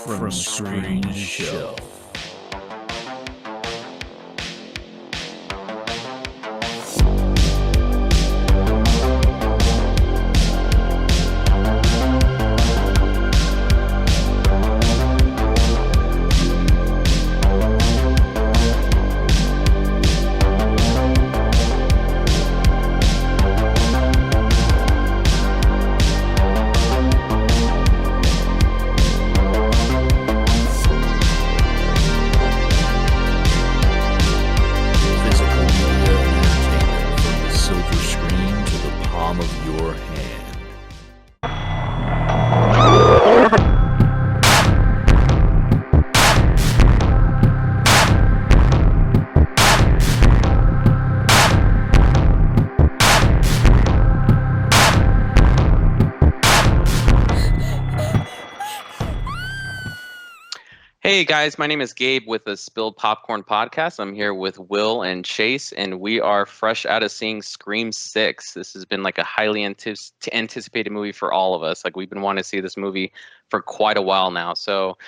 from screen to shelf. Hey guys, my name is Gabe with the Spilled Popcorn Podcast. I'm here with Will and Chase, and we are fresh out of seeing Scream 6. This has been like a highly anticipated movie for all of us. Like, we've been wanting to see this movie for quite a while now. So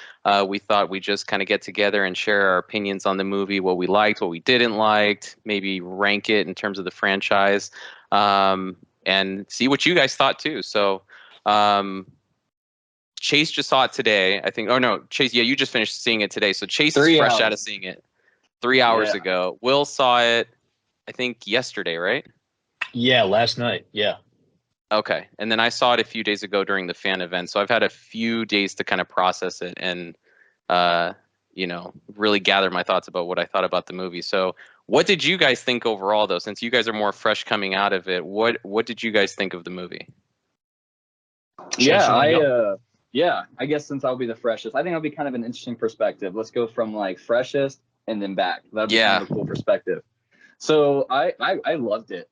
we thought we'd just kind of get together and share our opinions on the movie, what we liked, what we didn't like, maybe rank it in terms of the franchise, and see what you guys thought too. So Chase just saw it today, I think. Oh no, Chase, yeah, you just finished seeing it today. So Chase is fresh out of seeing it 3 hours ago. Will saw it, I think, yesterday, right? Yeah, last night. Yeah. Okay. And then I saw it a few days ago during the fan event. So I've had a few days to kind of process it and really gather my thoughts about what I thought about the movie. So what did you guys think overall, though? Since you guys are more fresh coming out of it, what did you guys think of the movie? Yeah, I guess since I'll be the freshest, I think it'll be kind of an interesting perspective. Let's go from like freshest and then back. That'd be kind of a cool perspective. So I loved it.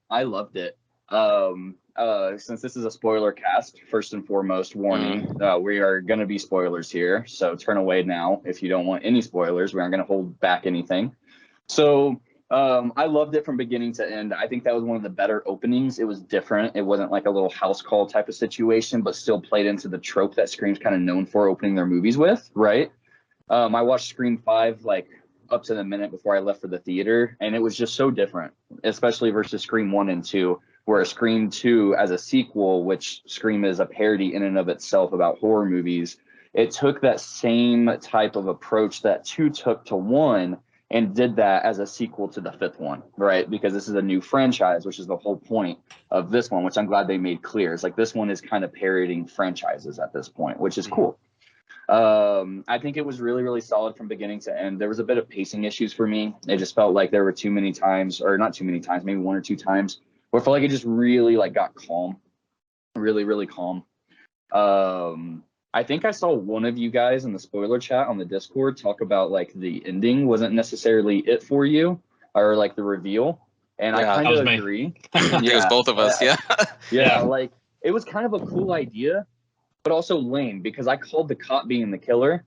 Since this is a spoiler cast, first and foremost, warning, we are going to be spoilers here. So turn away now if you don't want any spoilers. We aren't going to hold back anything. So I loved it from beginning to end. I think that was one of the better openings. It was different. It wasn't like a little house call type of situation, but still played into the trope that Scream's kind of known for opening their movies with, right? I watched Scream 5 like up to the minute before I left for the theater, and it was just so different, especially versus Scream 1 and 2, where Scream 2 as a sequel, which Scream is a parody in and of itself about horror movies, it took that same type of approach that 2 took to 1, and did that as a sequel to the 5th one, right? Because this is a new franchise, which is the whole point of this one, which I'm glad they made clear. It's like this one is kind of parodying franchises at this point, which is cool. I think it was really, really solid from beginning to end. There was a bit of pacing issues for me. It just felt like there were too many times, or not too many times, maybe 1 or 2 times, where it felt like it just really like got calm, really, really calm. I think I saw one of you guys in the spoiler chat on the Discord talk about like the ending wasn't necessarily it for you, or like the reveal. And I kind of agree. It was both of us. Yeah. Like it was kind of a cool idea, but also lame because I called the cop being the killer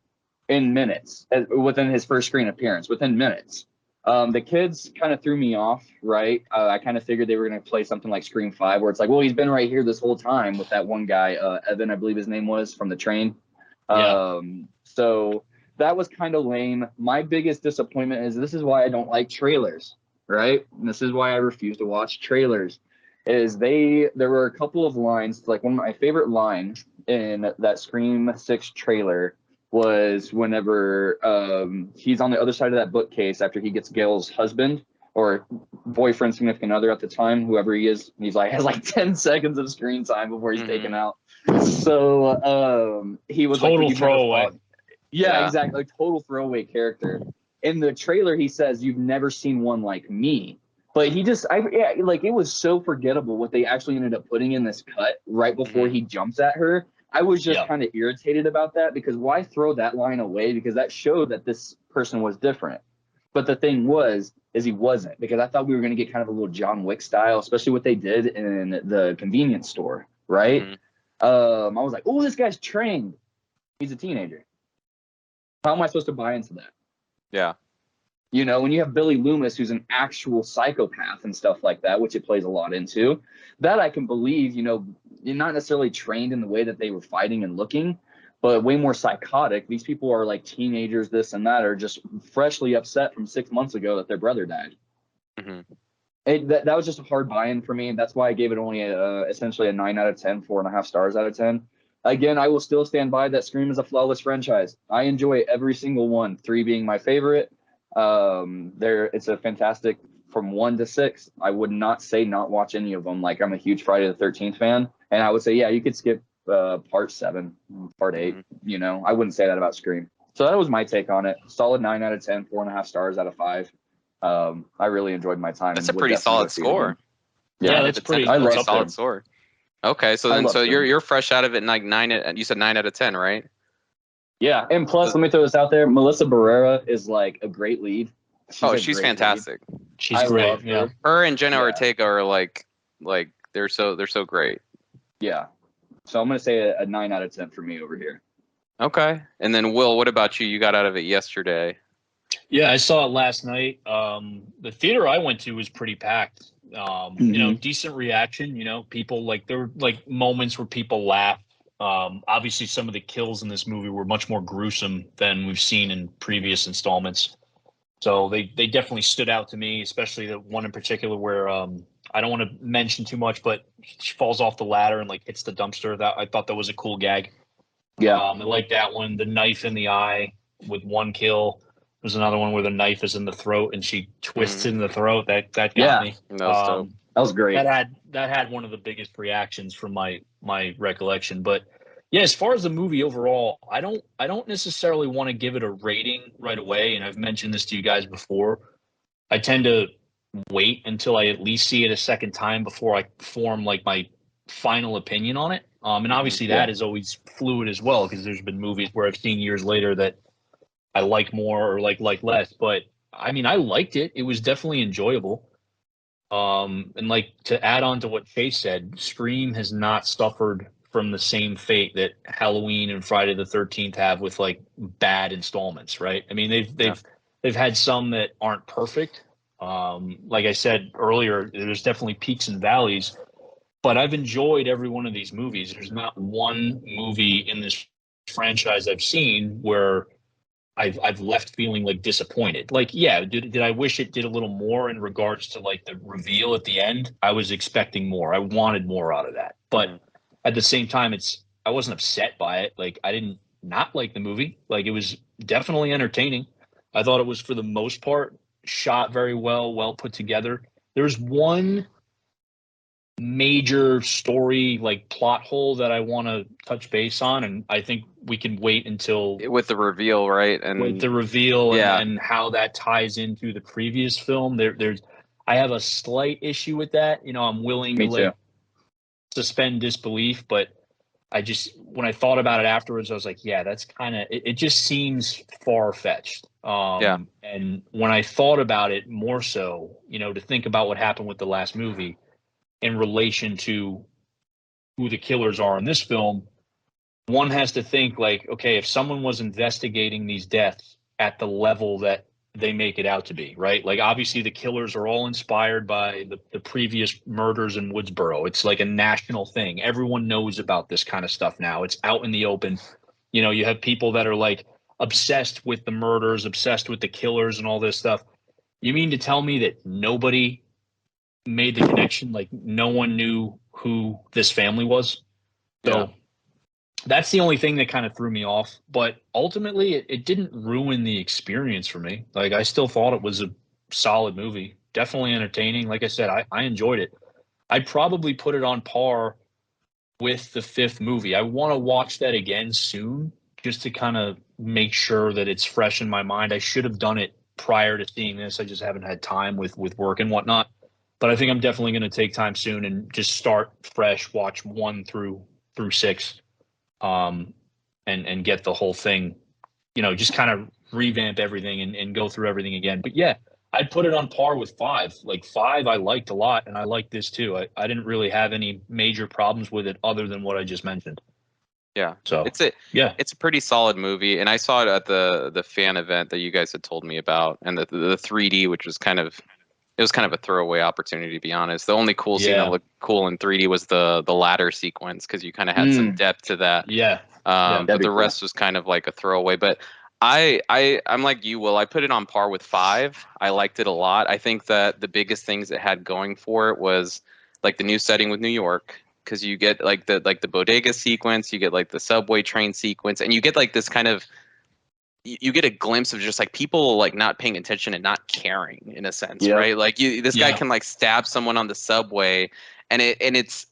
in minutes within his first screen appearance, within minutes. The kids kind of threw me off, right? I kind of figured they were going to play something like Scream 5, where it's like, well, he's been right here this whole time with that one guy, Evan, I believe his name was, from the train. So that was kind of lame. My biggest disappointment is this is why I don't like trailers, right? And this is why I refuse to watch trailers. There were a couple of lines, like one of my favorite lines in that Scream 6 trailer was whenever he's on the other side of that bookcase after he gets Gail's husband or boyfriend, significant other at the time, whoever he is. He's like has like 10 seconds of screen time before he's taken out. So he was total like, throwaway. Yeah, exactly. Like, total throwaway character. In the trailer, he says, "You've never seen one like me." But it was so forgettable what they actually ended up putting in this cut right before he jumps at her. I was just kind of irritated about that because why throw that line away? Because that showed that this person was different. But the thing is he wasn't, because I thought we were going to get kind of a little John Wick style, especially what they did in the convenience store, right? I was like, oh, this guy's trained. He's a teenager. How am I supposed to buy into that? Yeah. You know, when you have Billy Loomis, who's an actual psychopath and stuff like that, which it plays a lot into, that I can believe, you know, you're not necessarily trained in the way that they were fighting and looking, but way more psychotic. These people are like teenagers, this and that, are just freshly upset from 6 months ago that their brother died. Mhm. That was just a hard buy-in for me. That's why I gave it only essentially a 9 out of 10, 4.5 stars out of 10. Again, I will still stand by that Scream is a flawless franchise. I enjoy every single one, 3 being my favorite. It's a fantastic from 1 to 6. I would not say not watch any of them. Like, I'm a huge Friday the 13th fan, and I would say, yeah, you could skip part 7, part 8. You know, I wouldn't say that about Scream. So that was my take on it. Solid 9 out of 10, 4.5 stars out of 5. I really enjoyed my time. That's and a would pretty definitely go solid see it score. again. Yeah, Out that's of 10 is pretty- a pretty I love solid them. score. Okay, so I then love them. you're fresh out of it, like 9. You said 9 out of 10, right? Yeah, and plus, let me throw this out there: Melissa Barrera is like a great lead. She's a great fantastic. She's I great. love her. Her and Jenna Yeah. Ortega are like they're so great. Yeah, so I'm gonna say a 9 out of 10 for me over here. Okay, and then Will, what about you? You got out of it yesterday. Yeah, I saw it last night. The theater I went to was pretty packed. You know, decent reaction. You know, people there were like moments where people laughed. Obviously, some of the kills in this movie were much more gruesome than we've seen in previous installments. So they definitely stood out to me, especially the one in particular where I don't want to mention too much, but she falls off the ladder and like hits the dumpster. That I thought that was a cool gag. Yeah, I like that one. The knife in the eye with one kill. There's another one where the knife is in the throat and she twists it in the throat. That got Yeah. me. That was dope. that was great. That had one of the biggest reactions from my recollection. But yeah, as far as the movie overall, I don't necessarily want to give it a rating right away. And I've mentioned this to you guys before. I tend to wait until I at least see it a second time before I form like my final opinion on it. And obviously that is always fluid as well, because there's been movies where I've seen years later that I like more or like less. But I mean, I liked it. It was definitely enjoyable. And like to add on to what Chase said, Scream has not suffered from the same fate that Halloween and Friday the 13th have with like bad installments, right? I mean, they've had some that aren't perfect. Like I said earlier, there's definitely peaks and valleys, but I've enjoyed every one of these movies. There's not one movie in this franchise I've seen where I've left feeling like disappointed. Like, yeah, did I wish it did a little more in regards to like the reveal at the end? I was expecting more. I wanted more out of that. But at the same time, I wasn't upset by it. Like, I didn't not like the movie. Like, it was definitely entertaining. I thought it was, for the most part, shot very well put together. There's one major story like plot hole that I want to touch base on, and I think we can wait until With the reveal, right? And with the reveal Yeah. and how that ties into the previous film. There's I have a slight issue with that. You know, I'm willing Me to too. like suspend disbelief, but I just, when I thought about it afterwards, I was like, yeah, that's kind of it just seems far fetched. Yeah. And when I thought about it more so, you know, to think about what happened with the last movie in relation to who the killers are in this film, one has to think like, okay, if someone was investigating these deaths at the level that they make it out to be, right? Like, obviously the killers are all inspired by the previous murders in Woodsboro. It's like a national thing. Everyone knows about this kind of stuff now. It's out in the open. You know, you have people that are like obsessed with the murders, obsessed with the killers and all this stuff. You mean to tell me that nobody made the connection? Like, no one knew who this family was? So that's the only thing that kind of threw me off. But ultimately, it didn't ruin the experience for me. Like, I still thought it was a solid movie. Definitely entertaining. Like I said, I enjoyed it. I'd probably put it on par with the 5th movie. I want to watch that again soon, just to kind of make sure that it's fresh in my mind. I should have done it prior to seeing this. I just haven't had time with work and whatnot. But I think I'm definitely going to take time soon and just start fresh, watch 1 through 6, and get the whole thing, you know, just kind of revamp everything and go through everything again. But yeah, I'd put it on par with 5. Like, 5 I liked a lot, and I liked this too. I didn't really have any major problems with it other than what I just mentioned. Yeah. So It's a pretty solid movie, and I saw it at the fan event that you guys had told me about, and the 3D, which was kind of a throwaway opportunity, to be honest. The only cool scene that looked cool in 3D was the ladder sequence, because you kind of had some depth to that. Yeah. But the rest was kind of like a throwaway. But I'm like you, Will. I put it on par with 5. I liked it a lot. I think that the biggest things it had going for it was like the new setting with New York, because you get like the bodega sequence, you get like the subway train sequence, and you get like this kind of you get a glimpse of just like people like not paying attention and not caring in a sense, right? Like this guy can like stab someone on the subway, and it's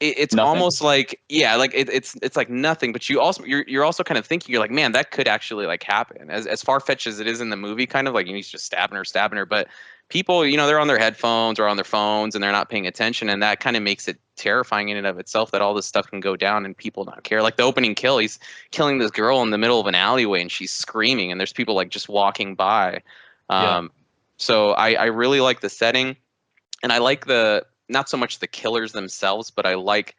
Nothing. almost like like it's like nothing, but you're also kind of thinking, you're like, man, that could actually like happen, as far-fetched as it is in the movie, kind of like he's just stabbing her, but people, they're on their headphones or on their phones and they're not paying attention, and that kind of makes it terrifying in and of itself that all this stuff can go down and people not care. Like the opening kill, he's killing this girl in the middle of an alleyway and she's screaming and there's people like just walking by. So I really like the setting, and I like not so much the killers themselves, but I like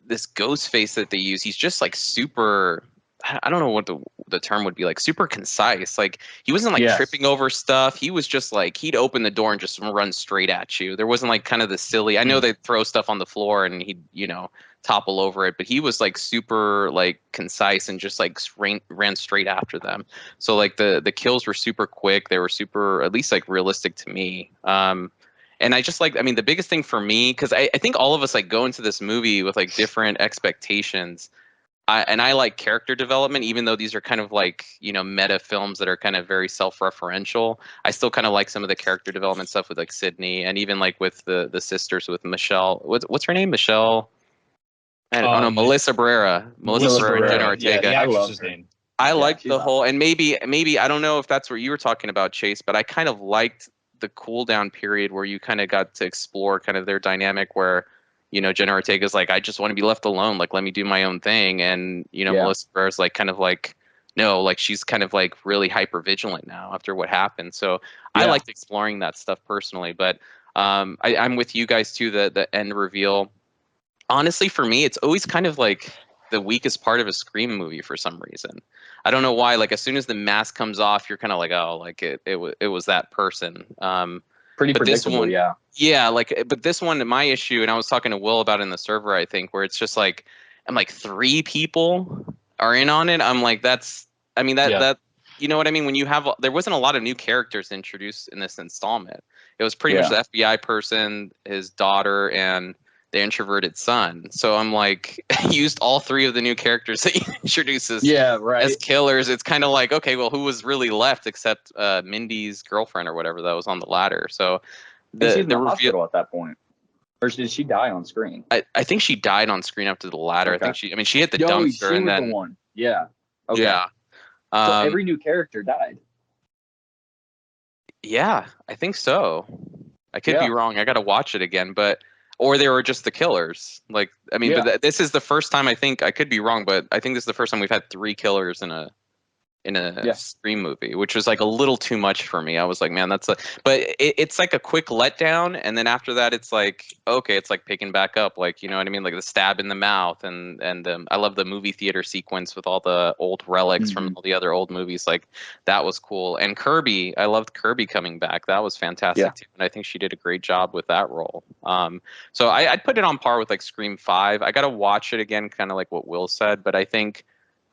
this ghost face that they use. He's just like super, I don't know what the term would be, like super concise. Like he wasn't like tripping over stuff. He was just like, he'd open the door and just run straight at you. There wasn't like kind of the silly, I know they throw stuff on the floor and he'd, topple over it, but he was like super like concise and just like ran straight after them. So like the kills were super quick. They were super, at least like realistic to me. And I just like, I mean, the biggest thing for me, because I think all of us like go into this movie with like different expectations. I like character development, even though these are kind of like, meta films that are kind of very self-referential. I still kind of like some of the character development stuff with like Sydney, and even like with the sisters, with Michelle. What's her name? Michelle? Oh no, Melissa Barrera. Melissa Barrera and Jenna Ortega. Yeah, the actress's name. I liked the whole, and maybe I don't know if that's what you were talking about, Chase, but I kind of liked the cool down period where you kind of got to explore kind of their dynamic, where Jenna Ortega's like, I just want to be left alone, like let me do my own thing, and Melissa Barrera's like kind of like, no, like she's kind of like really hyper vigilant now after what happened. So I liked exploring that stuff personally, but I'm with you guys too. The end reveal, honestly, for me, it's always kind of like the weakest part of a Scream movie for some reason. I don't know why. Like as soon as the mask comes off, you're kind of like, oh, like it was that person. Pretty predictable, yeah. Like, but this one, my issue, and I was talking to Will about it in the server, I think, where it's just like, I'm like 3 people are in on it. I'm like, that you know what I mean? When you have, there wasn't a lot of new characters introduced in this installment. It was pretty much the FBI person, his daughter, and the introverted son. So I'm like, used all 3 of the new characters that you introduced as killers. It's kind of like, okay, well, who was really left except Mindy's girlfriend or whatever that was on the ladder? So she's in the hospital at that point, or did she die on screen? I think she died on screen after the ladder. Okay. I think she hit the dumpster and then the one. Yeah. Okay. Yeah. So every new character died. Yeah, I think so. I could be wrong. I got to watch it again, or they were just the killers. Like, I mean, but this is the first time, I think, I could be wrong, but I think this is the first time we've had 3 killers in a Scream movie, which was like a little too much for me. I was like, man, but it's like a quick letdown, and then after that, it's like, okay, it's like picking back up, like, you know what I mean, like the stab in the mouth, and I love the movie theater sequence with all the old relics from all the other old movies. Like that was cool. And Kirby, I loved Kirby coming back. That was fantastic too, and I think she did a great job with that role. So I'd put it on par with like Scream 5. I gotta watch it again, kind of like what Will said, but I think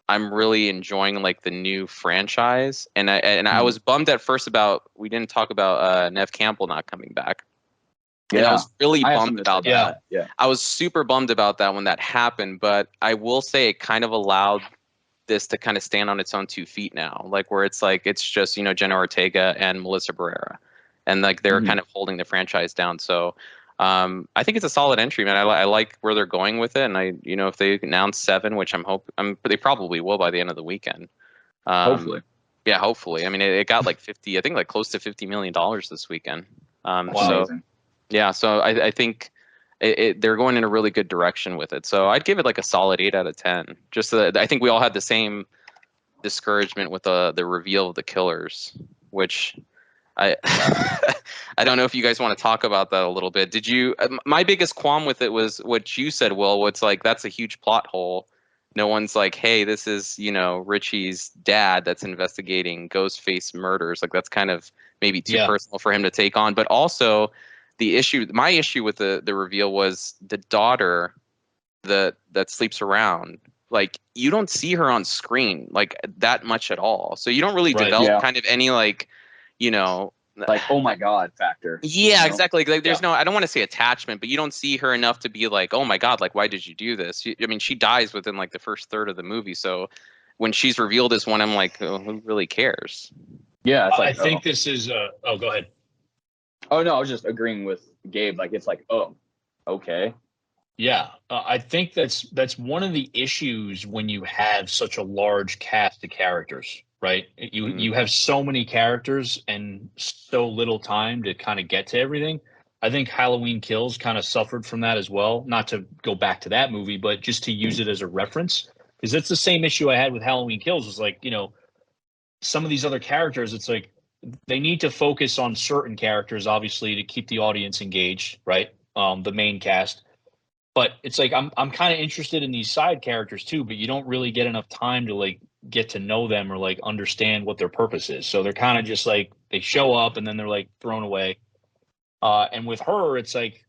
I'm really enjoying like the new franchise, and I was bummed at first about, we didn't talk about Nev Campbell not coming back. And I was really bummed about that. Yeah. I was super bummed about that when that happened, but I will say it kind of allowed this to kind of stand on its own 2 feet now, like where it's like it's just Jenna Ortega and Melissa Barrera, and like they're kind of holding the franchise down. So I think it's a solid entry, man. I like where they're going with it, and if they announce 7, which they probably will by the end of the weekend. Hopefully. Yeah, hopefully. I mean, it got like 50, I think like close to $50 million this weekend. Amazing. So I think they're going in a really good direction with it. So I'd give it like a solid 8 out of 10. Just I think we all had the same discouragement with the reveal of the killers, which I I don't know if you guys want to talk about that a little bit. Did you? My biggest qualm with it was what you said, Will. It's like that's a huge plot hole. No one's like, hey, this is Richie's dad that's investigating Ghostface murders. Like that's kind of maybe too personal for him to take on. But also, my issue with the reveal was the daughter that sleeps around. like you don't see her on screen like that much at all. So you don't really Right. develop Yeah. kind of any like, you know, Like, oh my God factor. yeah, you know? exactly. Like there's Yeah. no, I don't want to say attachment, but you don't see her enough to be like, oh my God, like why did you do this? I mean, she dies within like the first third of the movie. So when she's revealed as one, I'm like, oh, who really cares? Yeah, it's I like, think this is. Oh, go ahead. oh no, I was just agreeing with Gabe. Like, it's like, oh, okay. Yeah, I think that's one of the issues when you have such a large cast of characters, right? You have so many characters and so little time to kind of get to everything. I think Halloween Kills kind of suffered from that as well. Not to go back to that movie, but just to use it as a reference, because it's the same issue I had with Halloween Kills. Was like, some of these other characters, it's like they need to focus on certain characters, obviously, to keep the audience engaged, right? The main cast. But it's like I'm kind of interested in these side characters too, but you don't really get enough time to like get to know them or like understand what their purpose is. So they're kind of just like they show up and then they're like thrown away. And with her, it's like,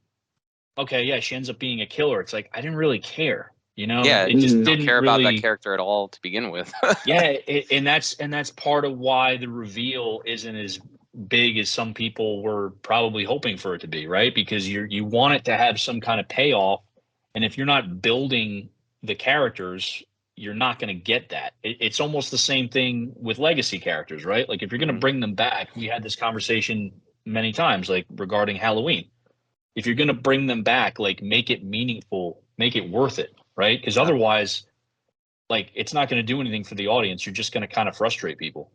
okay, yeah, she ends up being a killer. It's like I didn't really care, Yeah, It just you don't didn't care about that really. character at all to begin with. Yeah, and that's part of why the reveal isn't as big as some people were probably hoping for it to be, right? Because you want it to have some kind of payoff, and if you're not building the characters, you're not going to get that. It's almost the same thing with legacy characters, right? Like if you're going to Mhm. bring them back, we had this conversation many times, like regarding Halloween. If you're going to bring them back, like make it meaningful, make it worth it, right? Because Yeah. otherwise like it's not going to do anything for the audience. You're just going to kind of frustrate people.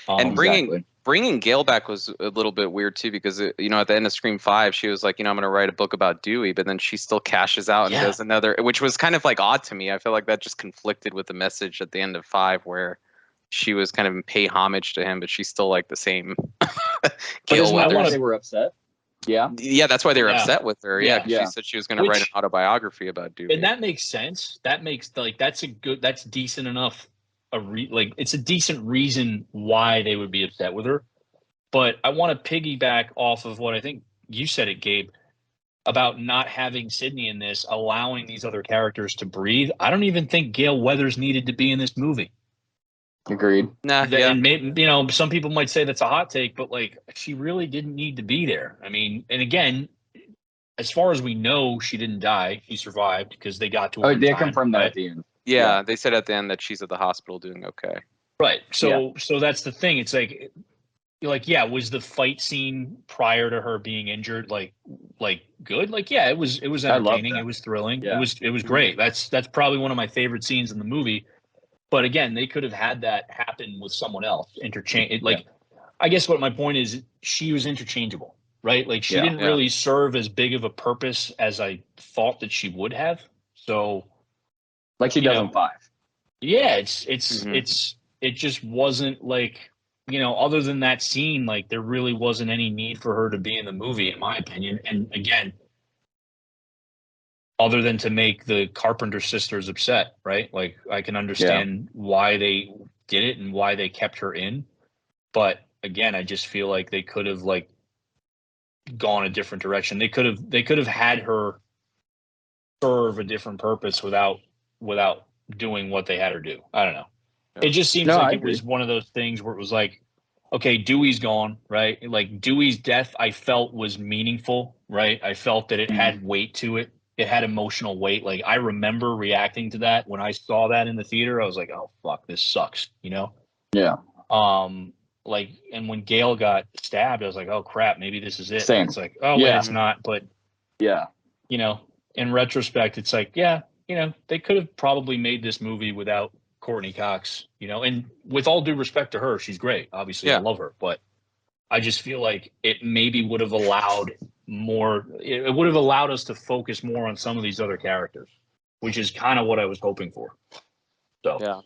And Exactly. bringing Gail back was a little bit weird too, because at the end of Scream 5, she was like, I'm going to write a book about Dewey, but then she still cashes out and Yeah. does another, which was kind of like odd to me. I feel like that just conflicted with the message at the end of 5, where she was kind of pay homage to him, but she's still like the same Gail isn't that why Weathers. they were upset? Yeah. Yeah, that's why they were Yeah. upset with her. Yeah, Yeah. because Yeah. she said she was going to write an Which- autobiography about Dewey. And that makes sense. That makes that's decent enough. It's a decent reason why they would be upset with her. But I want to piggyback off of what I think you said it, Gabe, about not having Sydney in this, allowing these other characters to breathe. I don't even think Gail Weathers needed to be in this movie. Agreed. Nah, yeah. And maybe, some people might say that's a hot take, but like she really didn't need to be there. I mean, and again, as far as we know, she didn't die. She survived because they got to her. Oh, in they time, confirmed that right? at the end. Yeah, they said at the end that she's at the hospital doing okay. Right. So that's the thing. It's like you're like, yeah, was the fight scene prior to her being injured like good? Like, yeah, it was I loved entertaining. that. It was thrilling. Yeah. It was great. That's probably one of my favorite scenes in the movie. But again, they could have had that happen with someone else. I guess what my point is, she was interchangeable, right? Like she didn't really serve as big of a purpose as I thought that she would have. So Like she does in 5. yeah, it just wasn't like, other than that scene, like there really wasn't any need for her to be in the movie, in my opinion. And again, other than to make the Carpenter sisters upset, right? Like I can understand why they did it and why they kept her in. But again, I just feel like they could have like gone a different direction. They could have had her serve a different purpose without doing what they had her do. I don't know. It just seems like it was one of those things where it was like, okay, Dewey's gone, right? Like Dewey's death, I felt was meaningful, right? I felt that it had weight to it. It had emotional weight. Like I remember reacting to that when I saw that in the theater. I was like, oh fuck, this sucks, Yeah. Like, and when Gail got stabbed, I was like, oh crap, maybe this is it. Same. It's like, oh wait, it's not. But yeah, in retrospect, it's like, yeah, they could have probably made this movie without Courtney Cox, and with all due respect to her, she's great. Obviously, I love her, but I just feel like it maybe would have allowed more. It would have allowed us to focus more on some of these other characters, which is kind of what I was hoping for. So yeah.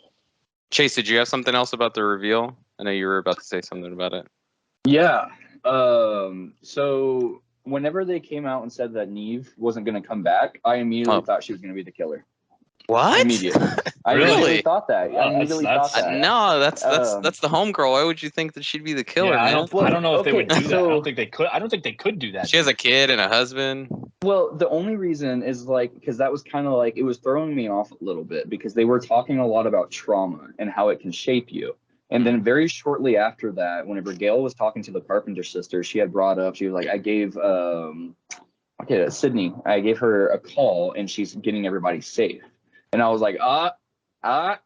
Chase, did you have something else about the reveal? I know you were about to say something about it. Yeah. So whenever they came out and said that Neve wasn't going to come back, I immediately thought she was going to be the killer. What? Immediately. I immediately thought that. I immediately thought that. No, that's the homegirl. Why would you think that she'd be the killer? Yeah, man? I don't know if they would do that. so- I don't think they could. I don't think they could do that. She has a kid and a husband. Well, the only reason is like because that was kind of like it was throwing me off a little bit because they were talking a lot about trauma and how it can shape you. And then very shortly after that, whenever Gail was talking to the Carpenter sisters, she had brought up, she was like, I gave Sydney, I gave her a call and she's getting everybody safe. And I was like, I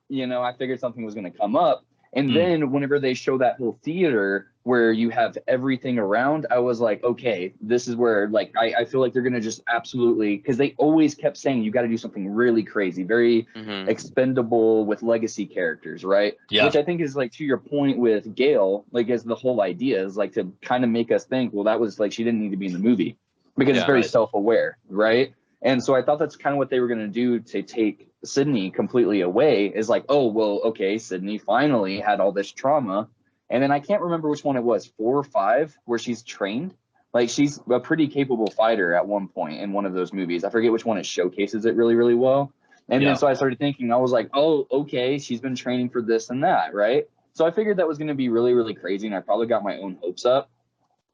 figured something was going to come up. And then whenever they show that whole theater where you have everything around, I was like, okay, this is where like I feel like they're going to just absolutely, because they always kept saying you got to do something really crazy, very expendable with legacy characters, right? Yeah. Which I think is like to your point with Gail, like as the whole idea is like to kind of make us think, well, that was like she didn't need to be in the movie because it's very self-aware, right? And so I thought that's kind of what they were going to do to take Sydney completely away is like, oh, well, okay, Sydney finally had all this trauma. And then I can't remember which one it was, 4 or 5, where she's trained. Like she's a pretty capable fighter at one point in one of those movies. I forget which one it showcases it really, really well. And then so I started thinking, I was like, oh, okay, she's been training for this and that, right? So I figured that was going to be really, really crazy. And I probably got my own hopes up.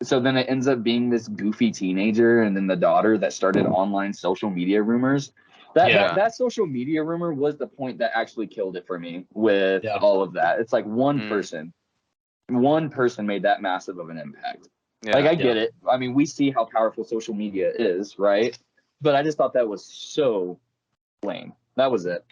So then it ends up being this goofy teenager and then the daughter that started online social media rumors. That social media rumor was the point that actually killed it for me with all of that. It's like one person made that massive of an impact. Like I get it. I mean, we see how powerful social media is, right? But I just thought that was so lame. That was it.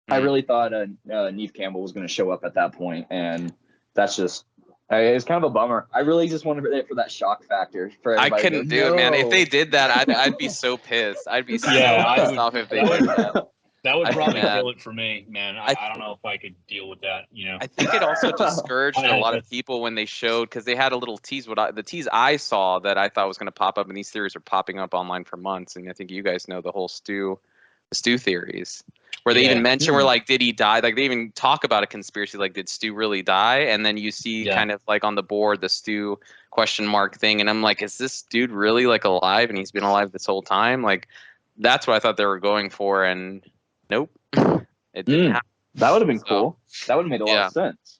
I really thought Neve Campbell was going to show up at that point, and that's just it's kind of a bummer. I really just wanted it for that shock factor. For everybody I couldn't do it, man. If they did that, I'd be so pissed. I'd be so pissed off if they did that. That would probably kill it for me, man. I don't know if I could deal with that, you know. I think it also discouraged a lot of people when they showed, because they had a little tease. The tease I saw that I thought was going to pop up, and these theories are popping up online for months, and I think you guys know the whole Stu theories, where they even mention where like, did he die? Like they even talk about a conspiracy, like did Stu really die? And then you see kind of like on the board the Stu ? Thing, and I'm like, is this dude really like alive? And he's been alive this whole time? Like that's what I thought they were going for, and nope, it didn't happen. That would have been cool. That would have made a lot of sense.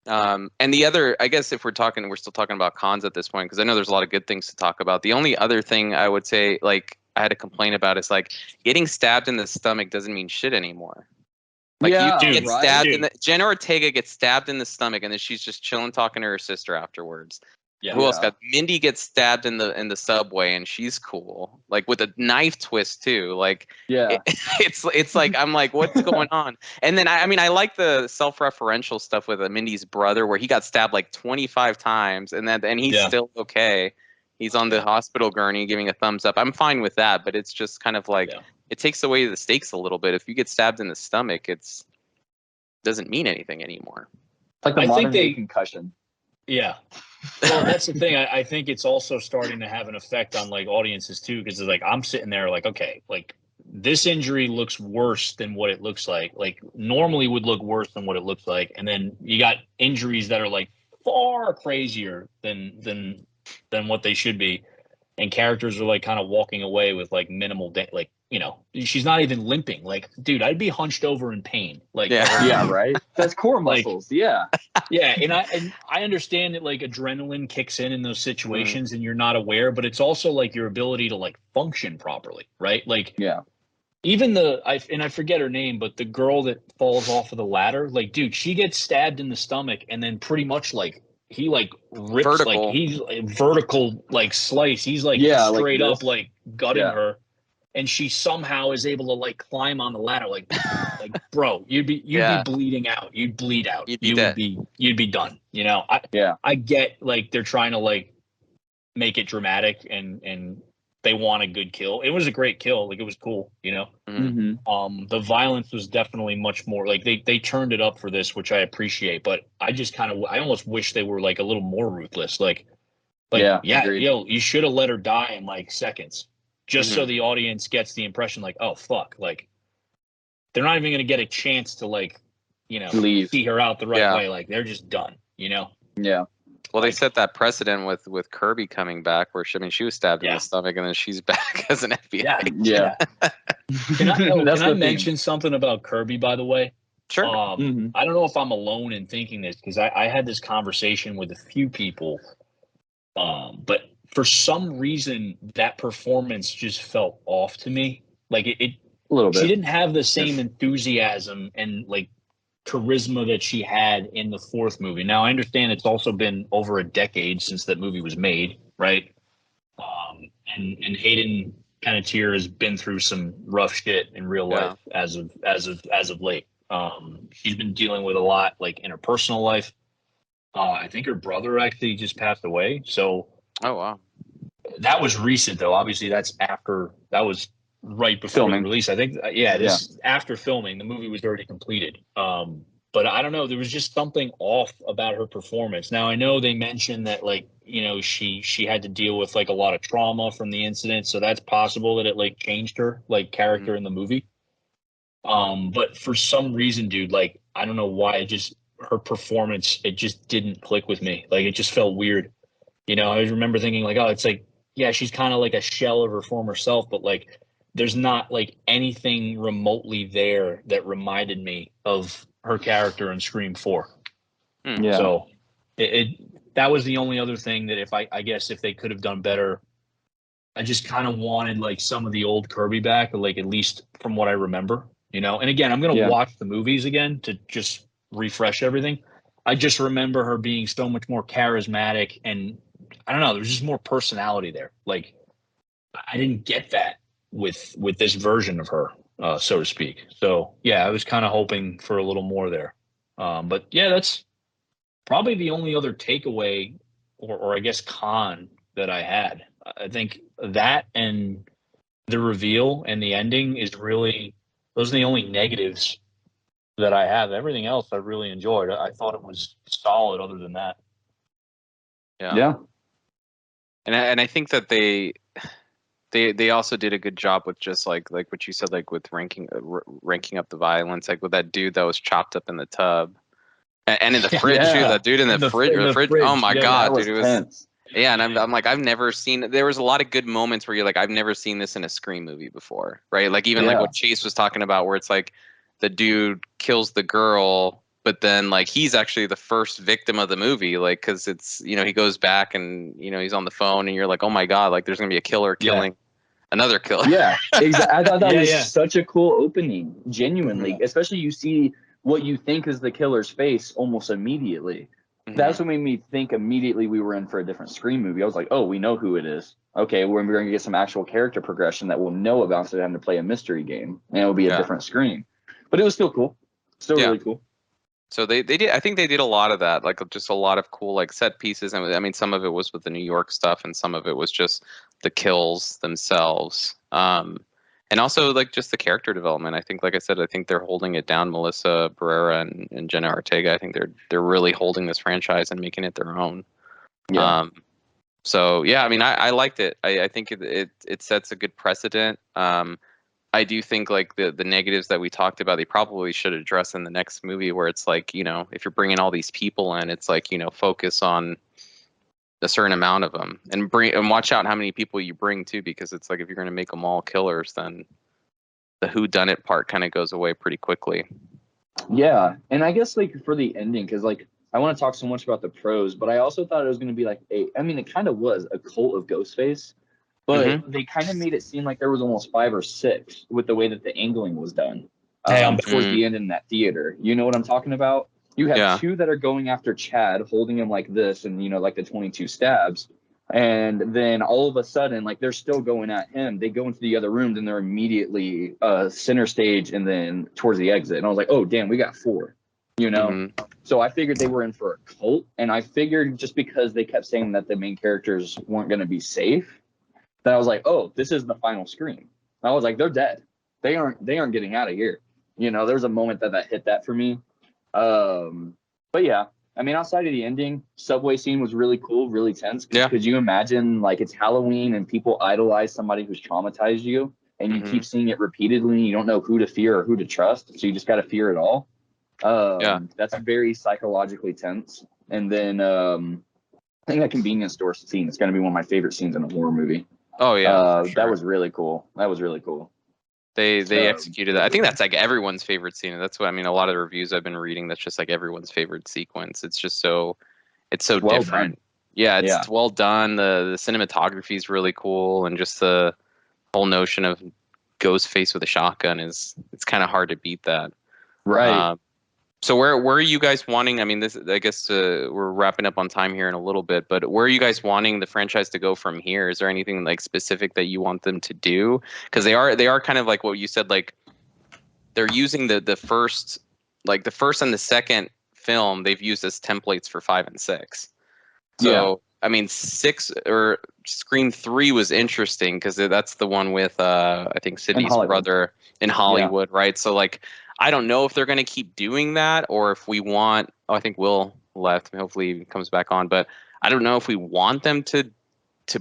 And the other, I guess if we're still talking about cons at this point, because I know there's a lot of good things to talk about. The only other thing I would say, like I had to complain about, is like getting stabbed in the stomach doesn't mean shit anymore. Like you get stabbed in the Jenna Ortega gets stabbed in the stomach, and then she's just chilling talking to her sister afterwards. Who else got? Mindy gets stabbed in the subway, and she's cool, like with a knife twist too. Like it's like I'm like, what's going on? And then I mean I like the self-referential stuff with Mindy's brother, where he got stabbed like 25 times, and he's still okay. He's on the hospital gurney giving a thumbs up. I'm fine with that, but it's just kind of like it takes away the stakes a little bit. If you get stabbed in the stomach, it doesn't mean anything anymore. It's like the modern day concussion. Yeah. Well, that's the thing. I think it's also starting to have an effect on like audiences too, because it's like I'm sitting there like, okay, like this injury looks worse than what it looks like. Like normally would look worse than what it looks like, and then you got injuries that are like far crazier than what they should be, and characters are like kind of walking away with like minimal like, you know, she's not even limping. Like, dude, I'd be hunched over in pain. Like, right. That's core muscles. And I understand that like adrenaline kicks in those situations and you're not aware, but it's also like your ability to like function properly, right? Like, even I forget her name, but the girl that falls off of the ladder, like, dude, she gets stabbed in the stomach and then pretty much like he like rips vertical. Like he's a vertical like slice. He's like straight up like gutting her. And she somehow is able to like climb on the ladder, like bro, you'd be bleeding out. You'd bleed out. You'd be done. You know, I get like they're trying to like make it dramatic and they want a good kill. It was a great kill. Like it was cool. You know, the violence was definitely much more like they turned it up for this, which I appreciate. But I just I almost wish they were like a little more ruthless. Like you should have let her die in like seconds. Just so the audience gets the impression like, oh, fuck. Like, they're not even going to get a chance to, like, you know, see her out the right way. Like, they're just done, you know? Yeah. Well, they set that precedent with Kirby coming back, where she was stabbed in the stomach, and then she's back as an FBI. Yeah. Can I mention something about Kirby, by the way? Sure. I don't know if I'm alone in thinking this, because I had this conversation with a few people. But for some reason that performance just felt off to me. Like it A little she bit. didn't have the same enthusiasm and like charisma that she had in the fourth movie. Now I understand it's also been over a decade since that movie was made, right? And Hayden Panettiere has been through some rough shit in real life as of late. She's been dealing with a lot like in her personal life. I think her brother actually just passed away. So Oh wow. that was recent though. Obviously that was right before Filming. the release. I think after filming, the movie was already completed. But I don't know, there was just something off about her performance. Now I know they mentioned that like, she had to deal with like a lot of trauma from the incident, so that's possible that it like changed her like character in the movie. But for some reason, dude, like I don't know why her performance, it just didn't click with me. Like it just felt weird. I always remember thinking like, oh, it's like, yeah, she's kind of like a shell of her former self, but like there's not like anything remotely there that reminded me of her character in Scream 4. Yeah. So that was the only other thing that I guess if they could have done better, I just kind of wanted like some of the old Kirby back, like at least from what I remember, And again, I'm going to watch the movies again to just refresh everything. I just remember her being so much more charismatic, and I don't know, there's just more personality there. Like I didn't get that with this version of her, so to speak. So yeah, I was kind of hoping for a little more there. But yeah, that's probably the only other takeaway or I guess con that I had. I think that and the reveal and the ending is really, those are the only negatives that I have. Everything else I really enjoyed. I thought it was solid other than that. Yeah. And I think that they also did a good job with just like what you said, like with ranking up the violence, like with that dude that was chopped up in the tub and in the fridge too. That dude in the fridge. Oh my god, dude, it was tense. Yeah, and I'm like, I've never seen. There was a lot of good moments where you're like, I've never seen this in a Scream movie before, right? Like even like what Chase was talking about, where it's like the dude kills the girl, but then like he's actually the first victim of the movie, like because it's he goes back and he's on the phone, and you're like, oh my god, like there's gonna be a killer killing another killer. Yeah, exactly. I thought that was Yeah. such a cool opening, genuinely. Especially you see what you think is the killer's face almost immediately. That's what made me think immediately we were in for a different Scream movie. I was like, oh, we know who it is. Okay, we're going to get some actual character progression that we'll know about instead of having to play a mystery game. And it'll be a different Scream. But it was still cool. Still really cool. So they did. I think they did a lot of that, like just a lot of cool like set pieces. And I mean, some of it was with the New York stuff, and some of it was just the kills themselves. And also like just the character development. I think, like I said, I think they're holding it down. Melissa Barrera and Jenna Ortega. I think they're really holding this franchise and making it their own. Yeah. So yeah, I mean, I liked it. I think it sets a good precedent. I do think like the negatives that we talked about, they probably should address in the next movie, where it's like, if you're bringing all these people in, it's like, focus on a certain amount of them and watch out how many people you bring too, because it's like if you're going to make them all killers, then the whodunit part kind of goes away pretty quickly. Yeah, and I guess like for the ending, because like I want to talk so much about the pros, but I also thought it was going to be like it kind of was a cult of Ghostface, but they kind of made it seem like there was almost 5 or 6 with the way that the angling was done towards the end in that theater. You know what I'm talking about? You have 2 that are going after Chad, holding him like this, and like the 22 stabs. And then all of a sudden, like they're still going at him. They go into the other rooms and they're immediately center stage and then towards the exit. And I was like, oh damn, we got 4. So I figured they were in for a cult, and I figured just because they kept saying that the main characters weren't going to be safe, that I was like, oh, this is the final Scream. I was like, they're dead. They aren't getting out of here. There's a moment that hit that for me. But yeah, I mean, outside of the ending, subway scene was really cool, really tense. Could you imagine like it's Halloween and people idolize somebody who's traumatized you, and you keep seeing it repeatedly, and you don't know who to fear or who to trust, so you just got to fear it all. That's very psychologically tense. And then I think that convenience store scene is going to be one of my favorite scenes in a horror movie. Oh yeah, that was really cool. They executed that. I think that's like everyone's favorite scene. That's what I mean. A lot of the reviews I've been reading, that's just like everyone's favorite sequence. It's just it's so well different. done. Yeah, it's Yeah. well done. The cinematography is really cool, and just the whole notion of Ghostface with a shotgun it's kind of hard to beat that. Right. So where are you guys wanting? I mean, this I guess we're wrapping up on time here in a little bit, but where are you guys wanting the franchise to go from here? Is there anything like specific that you want them to do? Because they are kind of like what you said, like they're using the first, like the first and the second film they've used as templates for 5 and 6. Yeah. So I mean, 6 or Scream 3 was interesting because that's the one with I think Sydney's Hollywood. brother in Hollywood, right? So like, I don't know if they're going to keep doing that or if we want. Oh, I think Will left. Hopefully, he comes back on. But I don't know if we want them to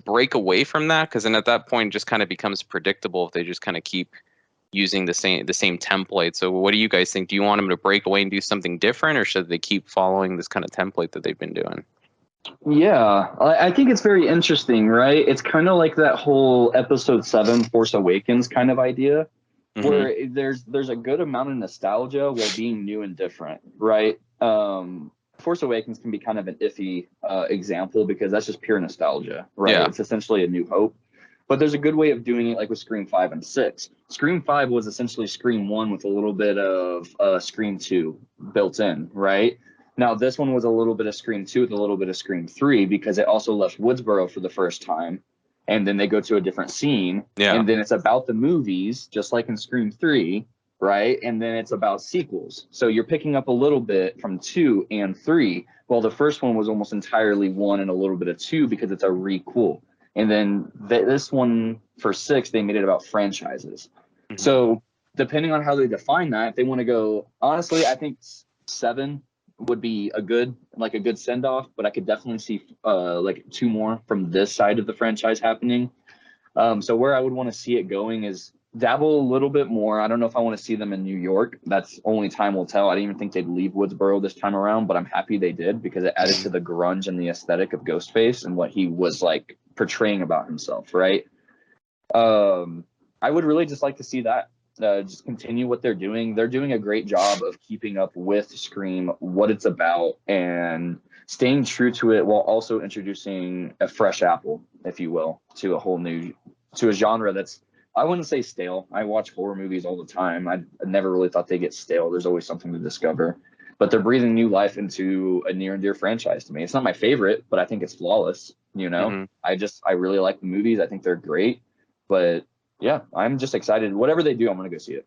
break away from that, because then at that point, it just kind of becomes predictable if they just kind of keep using the same template. So what do you guys think? Do you want them to break away and do something different, or should they keep following this kind of template that they've been doing? Yeah, I think it's very interesting, right? It's kind of like that whole episode 7 Force Awakens kind of idea, where there's a good amount of nostalgia while being new and different, right? Force Awakens can be kind of an iffy example because that's just pure nostalgia, right? Yeah. It's essentially a new hope. But there's a good way of doing it, like with Scream 5 and 6. Scream 5 was essentially Scream 1 with a little bit of Scream 2 built in, right? Now, this one was a little bit of Scream 2 with a little bit of Scream 3 because it also left Woodsboro for the first time. And then they go to a different scene. Yeah. And then it's about the movies, just like in Scream 3, right? And then it's about sequels. So you're picking up a little bit from 2 and 3, while the first one was almost entirely 1 and a little bit of 2 because it's a requel. And then this one for 6, they made it about franchises. Mhm. So depending on how they define that, if they want to go, honestly, I think 7 would be a good send off, but I could definitely see like 2 more from this side of the franchise happening. So where I would want to see it going is dabble a little bit more. I don't know if I want to see them in New York. That's only time will tell. I didn't even think they'd leave Woodsboro this time around, but I'm happy they did because it added to the grunge and the aesthetic of Ghostface and what he was like portraying about himself, right? I would really just like to see that. Just continue what they're doing. They're doing a great job of keeping up with Scream, what it's about, and staying true to it while also introducing a fresh apple, if you will, to a genre that's, I wouldn't say stale. I watch horror movies all the time. I never really thought they get stale. There's always something to discover. But they're breathing new life into a near and dear franchise to me. It's not my favorite, but I think it's flawless. I really like the movies. I think they're great. But yeah, I'm just excited. Whatever they do, I'm going to go see it.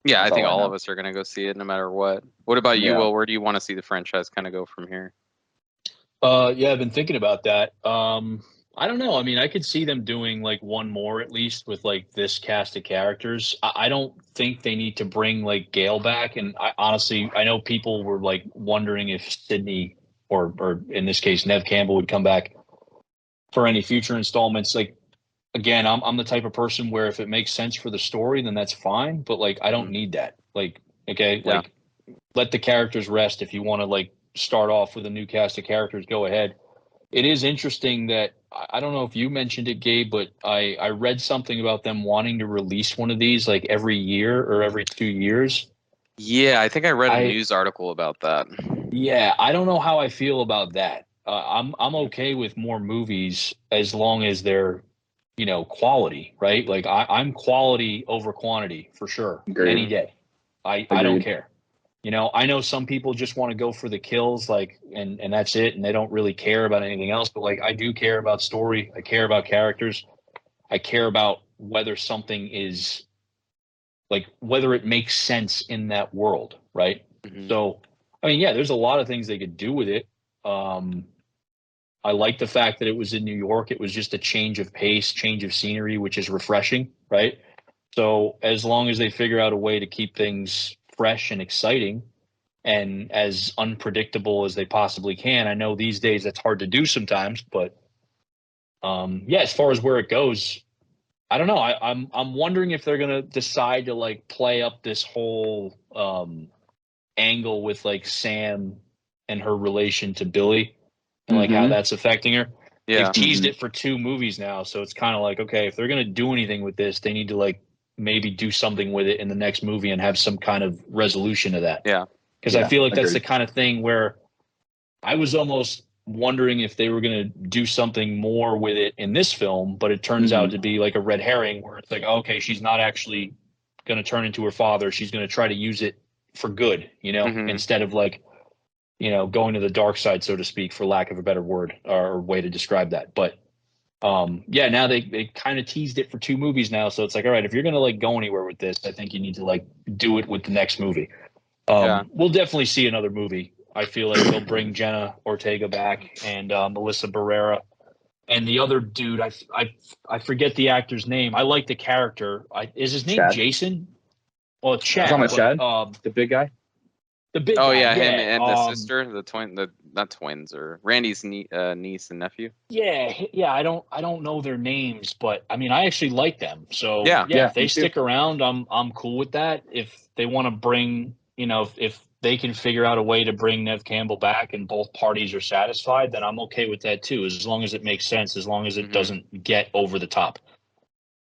Yeah, That's I think all I all know. of us are going to go see it no matter what. What about you, Yeah. Will? Where do you want to see the franchise kind of go from here? Yeah, I've been thinking about that. I don't know. I mean, I could see them doing like one more at least with like this cast of characters. I don't think they need to bring like Gail back. And honestly, I know people were like wondering if Sydney or in this case Nev Campbell would come back for any future installments. Like again, I'm the type of person where if it makes sense for the story, then that's fine. But like, I don't need that. Like, okay, Yeah. like let the characters rest. If you want to like start off with a new cast of characters, go ahead. It is interesting that I don't know if you mentioned it, Gabe, but I read something about them wanting to release one of these like every year or every 2 years. Yeah, I think I read a news article about that. Yeah, I don't know how I feel about that. I'm okay with more movies as long as they're, quality, right? Like I'm quality over quantity for sure. Agreed. Any day. I don't Agreed. care. I know some people just want to go for the kills, like, and that's it, and they don't really care about anything else. But like, I do care about story. I care about characters. I care about whether something is like whether it makes sense in that world, right? Mhm. So, I mean, yeah, there's a lot of things they could do with it. I like the fact that it was in New York. It was just a change of pace, change of scenery, which is refreshing, right? So as long as they figure out a way to keep things fresh and exciting and as unpredictable as they possibly can, I know these days that's hard to do sometimes, but yeah, as far as where it goes, I don't know. I'm wondering if they're gonna decide to like play up this whole angle with like Sam and her relation to Billy and like how that's affecting her. Yeah. They've teased it for 2 movies now, so it's kind of like, okay, if they're gonna do anything with this, they need to like maybe do something with it in the next movie and have some kind of resolution of that. Yeah. Because I feel like that's agreed. the kind of thing where I was almost wondering if they were going to do something more with it in this film, but it turns out to be like a red herring where it's like, okay, she's not actually going to turn into her father. She's going to try to use it for good, instead of like, going to the dark side, so to speak, for lack of a better word or way to describe that. But now they kind of teased it for 2 movies now. So it's like, all right, if you're going to like go anywhere with this, I think you need to like do it with the next movie. We'll definitely see another movie. I feel like they'll bring Jenna Ortega back and Melissa Barrera and the other dude. I forget the actor's name. I like the character. Is his name Chad. Jason? Well, Chad. Talking about Chad, The big guy. The big Oh guy, yeah, him and the sister, not twins, or Randy's niece and nephew. Yeah. I don't know their names, but I mean, I actually like them. So Yeah, if they stick around, I'm cool with that. If they want to bring, if they can figure out a way to bring Nev Campbell back and both parties are satisfied, then I'm okay with that too, as long as it makes sense, as long as it doesn't get over the top.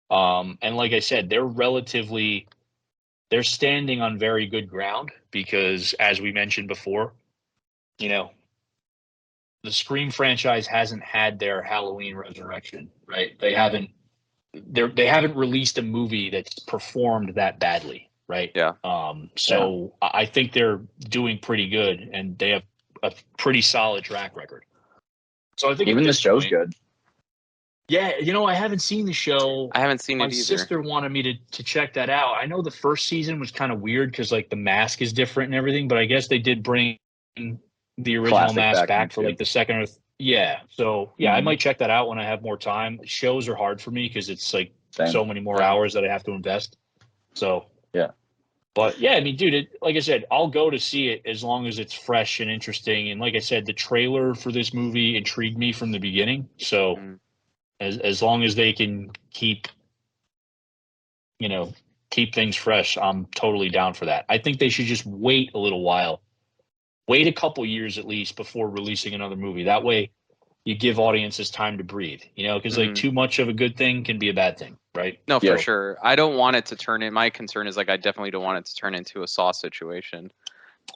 And like I said, they're standing on very good ground because, as we mentioned before, the Scream franchise hasn't had their Halloween resurrection, right? They haven't released a movie that's performed that badly, right? Yeah. I think they're doing pretty good, and they have a pretty solid track record. So I think even the show's good. Yeah, I haven't seen the show. I haven't seen it My either. sister wanted me to check that out. I know the first season was kind of weird because like the mask is different and everything, but I guess they did bring the original Classic mask back back for like the second or So I might check that out when I have more time. Shows are hard for me because it's like so many more hours that I have to invest. So but I mean, dude, like I said, I'll go to see it as long as it's fresh and interesting. And like I said, the trailer for this movie intrigued me from the beginning. So as long as they can keep things fresh, I'm totally down for that. I think they should just wait a little while. Wait a couple years at least before releasing another movie. That way you give audiences time to breathe, because like too much of a good thing can be a bad thing, right? No, for sure. I don't want it to turn in. My concern is like I definitely don't want it to turn into a Saw situation.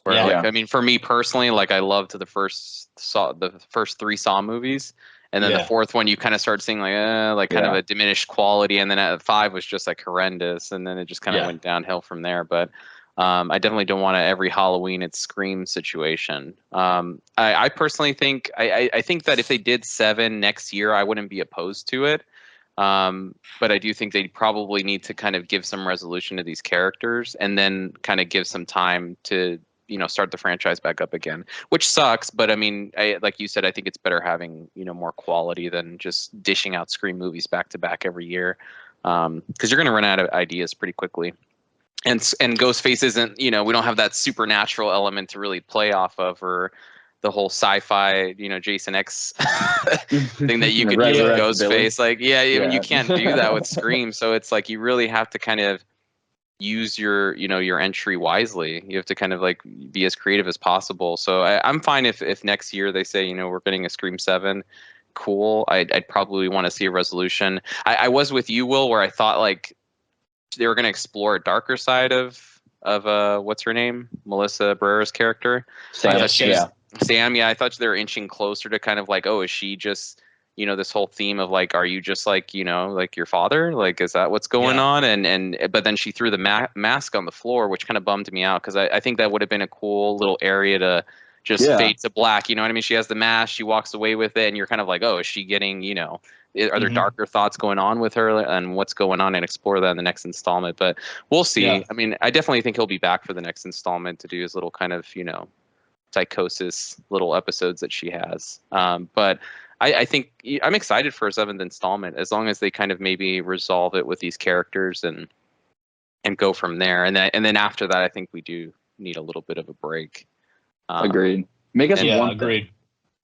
Where I mean, for me personally, like I loved the first 3 Saw movies, and then the 4th one you kind of start seeing like kind of a diminished quality, and then at 5 was just like horrendous, and then it just kind of went downhill from there. But I definitely don't want every Halloween it's Scream situation. I personally think I think that if they did 7 next year, I wouldn't be opposed to it. But I do think they probably need to kind of give some resolution to these characters and then kind of give some time to start the franchise back up again, which sucks. But I mean, like you said, I think it's better having more quality than just dishing out Scream movies back to back every year, because you're going to run out of ideas pretty quickly. And Ghostface isn't, we don't have that supernatural element to really play off of, or the whole sci-fi, Jason X thing that you could use with Ghostface. Like, you can't do that with Scream. So it's like you really have to kind of use your entry wisely. You have to kind of like be as creative as possible. So I'm fine if next year they say, we're getting a Scream 7. Cool. I'd probably want to see a resolution. I was with you, Will, where I thought like they were going to explore a darker side of what's her name, Melissa Barrera's character. Sam. I thought they were inching closer to kind of like, oh, is she just this whole theme of like, are you just like like your father? Like, is that what's going on? And but then she threw the mask on the floor, which kind of bummed me out because I think that would have been a cool little area to just fade to black. You know what I mean? She has the mask, she walks away with it, and you're kind of like, oh, is she getting are there darker thoughts going on with her and what's going on, and explore that in the next installment. But we'll see. I mean, I definitely think he'll be back for the next installment to do his little kind of psychosis little episodes that she has. But I think I'm excited for a 7th installment, as long as they kind of maybe resolve it with these characters and go from there. And then after that, I think we do need a little bit of a break. Agreed. Make us want agreed.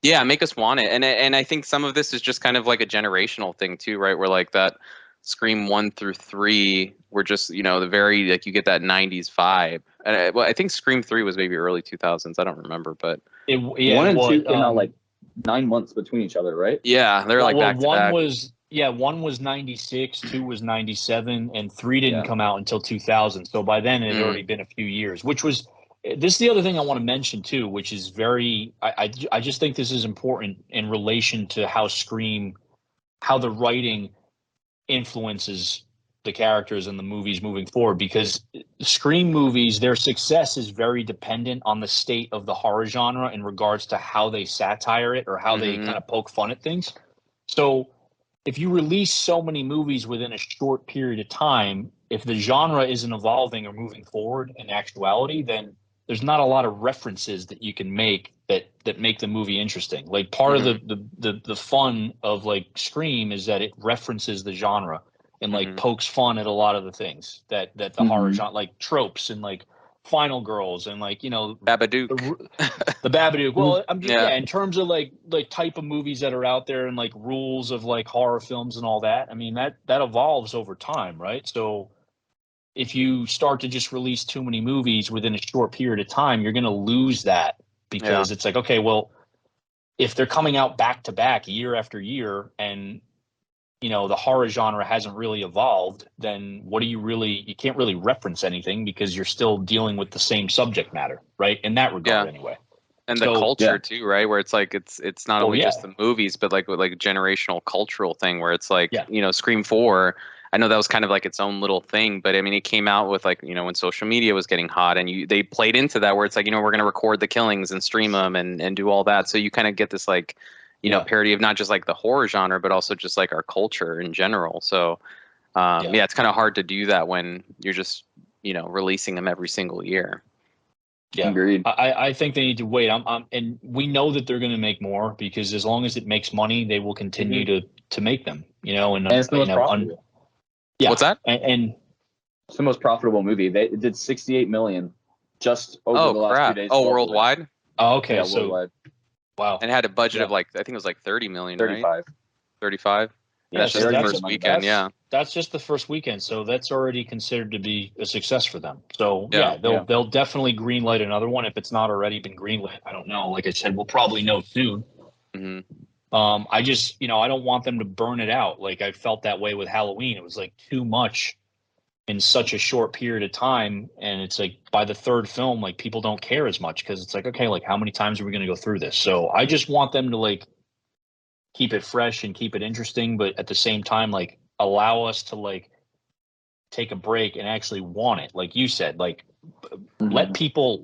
Yeah, make us want it. And I think some of this is just kind of like a generational thing too, right? Where like that Scream 1 through 3 were just, the very, like, you get that 90s vibe. And I think Scream 3 was maybe early 2000s. I don't remember, but 1 and 2 came out like 9 months between each other, right? Yeah, they're like back to back. One was 96, 2 was 97, and 3 didn't come out until 2000. So by then it had already been a few years, which was this is the other thing I want to mention too, which is I just think this is important in relation to how the writing influences the characters in the movies moving forward, because Scream movies, their success is very dependent on the state of the horror genre in regards to how they satire it or how they kind of poke fun at things. So if you release so many movies within a short period of time, if the genre isn't evolving or moving forward in actuality, then there's not a lot of references that you can make that make the movie interesting. Like part of the fun of like Scream is that it references the genre and like pokes fun at a lot of the things that the horror genre, like tropes and like Final Girls and like, you know, Babadook. the Babadook. Well, I'm just, Yeah. in terms of like type of movies that are out there and like rules of like horror films and all that. I mean, that evolves over time, right? So if you start to just release too many movies within a short period of time, you're going to lose that, because it's like, okay, well, if they're coming out back to back year after year and, you know, the horror genre hasn't really evolved, then you can't really reference anything because you're still dealing with the same subject matter, right? In that regard, anyway. And the So, culture too, right? Where it's like it's not Well, only yeah. just the movies, but like a generational cultural thing where it's like, Yeah. you know, Scream 4, I know that was kind of like its own little thing, but I mean it came out with like, you know, when social media was getting hot and they played into that where it's like, you know, we're going to record the killings and stream them and do all that. So you kind of get this like, you know, parody of not just like the horror genre, but also just like our culture in general. So it's kind of hard to do that when you're just, you know, releasing them every single year. Yeah, Agreed. I think they need to wait. And we know that they're going to make more, because as long as it makes money, they will continue to make them. You know, and it's the you most know, profitable. What's that? And It's the most profitable movie. It did 68 million just over the last 2 days. Oh, globally. worldwide? okay, Yeah, so worldwide. wow, And had a budget of like, I think it was like 30 million, 35. right? 35. Yeah, That's so just the that's first weekend. that's just the first weekend, so that's already considered to be a succce for them. So Yeah. they'll definitely greenlight another one if it's not already been greenlit. I don't know. Like I said, we'll probably know soon. I just, you know, I don't want them to burn it out. Like I felt that way with Halloween. It was like too much in such a short period of time, and it's like by the third film, like people don't care as much because it's like, okay, like how many times are we going to go through this? So I just want them to like keep it fresh and keep it interesting, but at the same time, like allow us to like take a break and actually want it. Like you said, like let people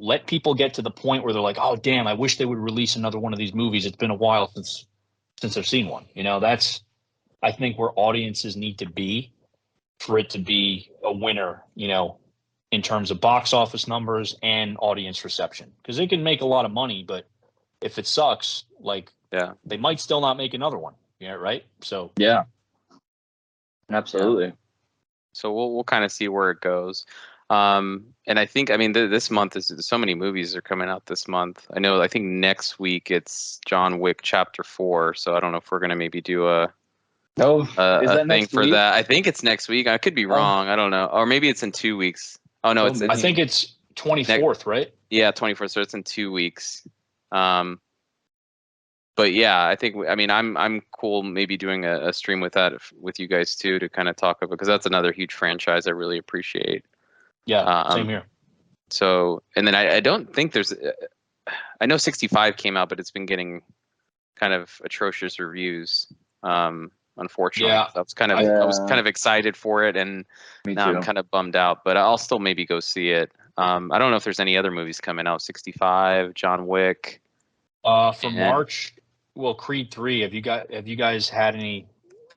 get to the point where they're like, oh damn, I wish they would release another one of these movies. It's been a while since I've seen one. You know, that's I think where audiences need to be for it to be a winner, you know, in terms of box office numbers and audience reception. Because they can make a lot of money, but if it sucks, like they might still not make another one. Yeah, right. So yeah, absolutely. Yeah. So we'll kind of see where it goes. And I think, I mean, this month is so many movies are coming out this month. I think next week it's John Wick Chapter 4. So I don't know if we're gonna maybe do a is that thing next for week? that. I think it's next week. I could be wrong. I don't know. Or maybe it's in 2 weeks. Oh no, it's I think it's 24th, right? Yeah, 24th. So it's in 2 weeks. But yeah, I think I'm cool maybe doing a stream with that with you guys too to kind of talk about, because that's another huge franchise I really appreciate. Yeah, same here. So, and then I don't think there's. I know 65 came out, but it's been getting kind of atrocious reviews. Unfortunately, Yeah, I was kind of excited for it, and now I'm kind of bummed out. But I'll still maybe go see it. I don't know if there's any other movies coming out. 65, John Wick. For March, well, Creed 3. Have you guys had any?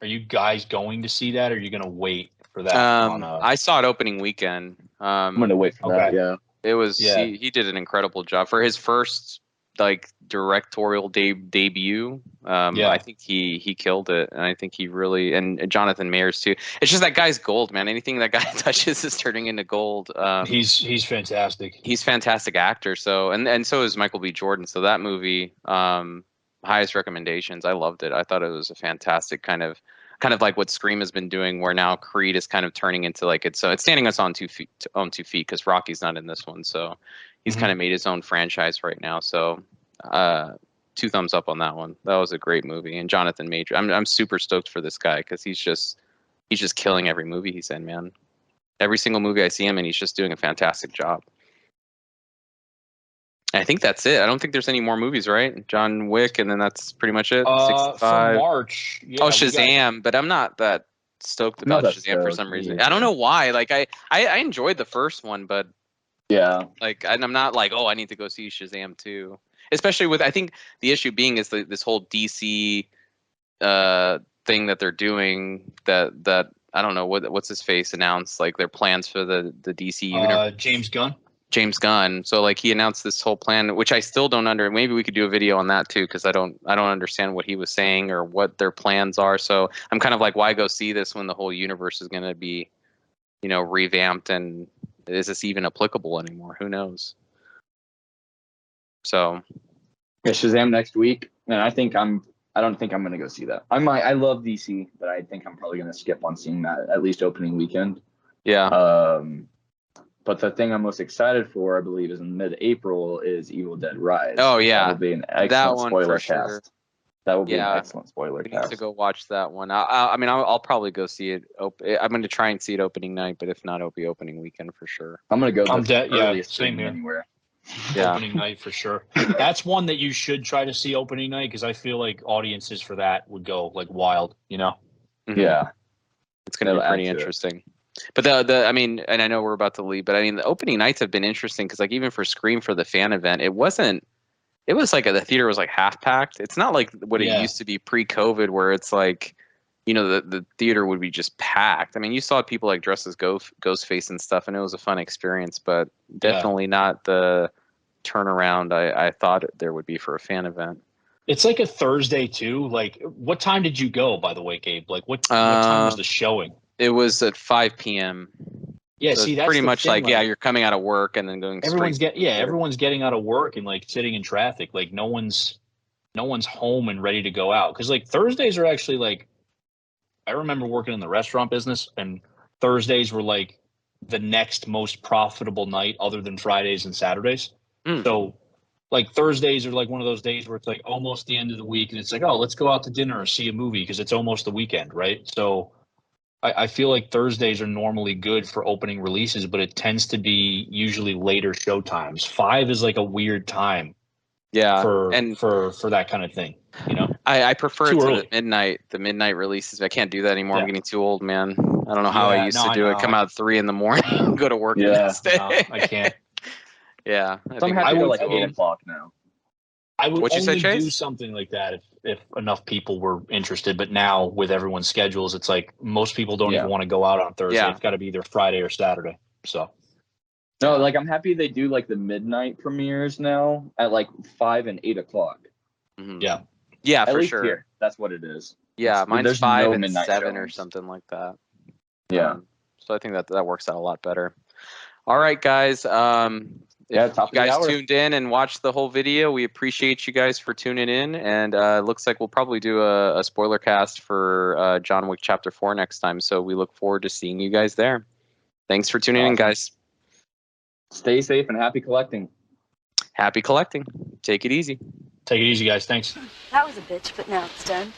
Are you guys going to see that, or are you going to wait for that? I saw it opening weekend. I'm going to wait for that. Yeah. It was he did an incredible job for his first like directorial debut. I think he killed it, and I think he really, and Jonathan Mayers too. It's just that guy's gold, man. Anything that guy touches is turning into gold. He's fantastic. He's a fantastic actor. So and so is Michael B. Jordan. So that movie, highest recommendations. I loved it. I thought it was a fantastic kind of like what Scream has been doing, where now Creed is kind of turning into like it's standing us on 2 feet because Rocky's not in this one, so he's kind of made his own franchise right now. So 2 thumbs up on that one. That was a great movie, and Jonathan Major. I'm super stoked for this guy because he's just killing every movie he's in, man. Every single movie I see him in, he's just doing a fantastic job. I think that's it. I don't think there's any more movies, right? John Wick, and then that's pretty much it. For 65. March, yeah, Oh, we got- Shazam, but I'm not that stoked Not about that Shazam for stoked, some me reason. either. I don't know why. Like I enjoyed the first one, but Yeah. like I'm not like, oh, I need to go see Shazam too. Especially with, I think the issue being is this whole DC thing that they're doing, that I don't know what's his face announced, like their plans for the DC universe. James Gunn. James Gunn. So like he announced this whole plan, which I still don't maybe we could do a video on that too, because I don't understand what he was saying or what their plans are. So I'm kind of like, why go see this when the whole universe is going to be, revamped, and is this even applicable anymore? Who knows? So Yeah, Shazam next week, and I don't think I'm gonna go see that. I love DC, but I think I'm probably gonna skip on seeing that at least opening weekend. yeah. But the thing I'm most excited for, I believe, is in mid-April is Evil Dead Rise. Oh, yeah. That will be an That excellent one spoiler for sure. cast. That will be Yeah. an excellent spoiler We need to cast. go watch that one. I mean, I'll probably go see it. I'm going to try and see it opening night, but if not, it'll be opening weekend for sure. I'm gonna go the Yeah, earliest same screening here. anywhere. Yeah. Opening night for sure. That's one that you should try to see opening night, because I feel like audiences for that would go like wild. Mhm. Yeah. It's going to be It'll add pretty to it. interesting. But I mean, and I know we're about to leave, but I mean, the opening nights have been interesting because, like, even for Scream, for the fan event, it was like the theater was like half packed. It's not like what it Yeah. used to be pre-COVID, where it's like, the theater would be just packed. I mean, you saw people like dressed as Ghostface and stuff, and it was a fun experience, but definitely not the turnaround I thought there would be for a fan event. It's like a Thursday too. Like, what time did you go, by the way, Gabe? Like, what time was the showing? It was at 5 p.m. Yeah, So see, it's that's pretty the much thing, like, you're coming out of work and then going everyone's straight. everyone's getting out of work and like sitting in traffic. Like, no one's home and ready to go out, because like Thursdays are actually like, I remember working in the restaurant business, and Thursdays were like the next most profitable night other than Fridays and Saturdays. Mm. So like Thursdays are like one of those days where it's like almost the end of the week, and it's like, oh, let's go out to dinner or see a movie because it's almost the weekend, right? So I feel like Thursdays are normally good for opening releases, but it tends to be usually later show times. 5 is like a weird time Yeah, for and that kind of thing, I prefer Too it to early. the midnight releases. I can't do that anymore. I'm Yeah. getting too old, man. I don't know how I Yeah, used no, to I do it. know. Come out at 3 a.m, go to work the Yeah. next day. No, I can't. Yeah, So I'm happy I to would- like I 8 would- o'clock now. I would What'd you say, only do Chase? something like that if enough people were interested. But now with everyone's schedules, it's like most people don't Yeah. even want to go out on Thursday. Yeah. It's got to be either Friday or Saturday. So No, like I'm happy they do like the midnight premieres now at like 5 and 8 o'clock. Mhm. yeah, Yeah, At for least sure. here, that's what it is. Yeah, It's- mine's there's 5 no and midnight 7 or showings. something like that. Yeah. So I think that works out a lot better. All right, guys. If Yeah, top of you the guys hour. tuned in and watched the whole video, we appreciate you guys for tuning in. And it looks like we'll probably do a spoiler cast for John Wick Chapter 4 next time. So we look forward to seeing you guys there. Thanks for tuning in, Awesome. guys. Stay safe and happy collecting. Happy collecting. Take it easy. take it easy, guys. Thanks. That was a bitch, but now it's done.